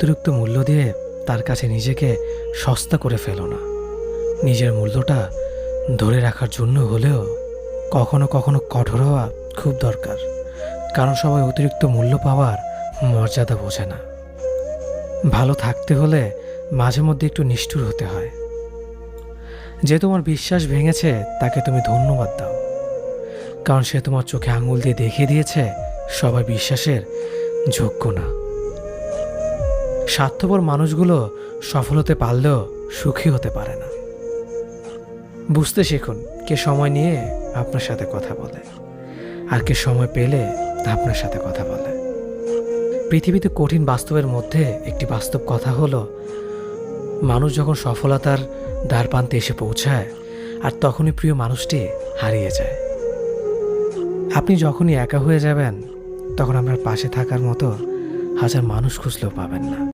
অতিরিক্ত মূল্য দিয়ে তার কাছে নিজেকে সস্তা করে ফেলো না। নিজের মূল্যটা ধরে রাখার জন্য হলেও কখনো কখনো কঠোর হওয়া খুব দরকার, কারণ সবাই অতিরিক্ত মূল্য পাওয়ার মর্যাদা বোঝে না। ভালো থাকতে হলে মাঝে মধ্যে একটু নিষ্ঠুর হতে হয়। যে তোমার বিশ্বাস ভেঙেছে তাকে তুমি ধন্যবাদ দাও, কারণ সে তোমার চোখে আঙুল দিয়ে দেখিয়ে দিয়েছে সবাই বিশ্বাসের যোগ্য না। স্বার্থপর মানুষগুলো সফল হতে পারলেও সুখী হতে পারে না। বুঝতে শিখুন কে সময় নিয়ে আপনার সাথে কথা বলে আর কে সময় পেলে আপনার সাথে কথা বলে। পৃথিবীতে কঠিন বাস্তবের মধ্যে একটি বাস্তব কথা হলো, মানুষ যখন সফলতার দ্বারপ্রান্তে এসে পৌঁছায় আর তখনই প্রিয় মানুষটি হারিয়ে যায়। আপনি যখনই একা হয়ে যাবেন তখন আপনার পাশে থাকার মতো হাজার মানুষ খুঁজলেও পাবেন না।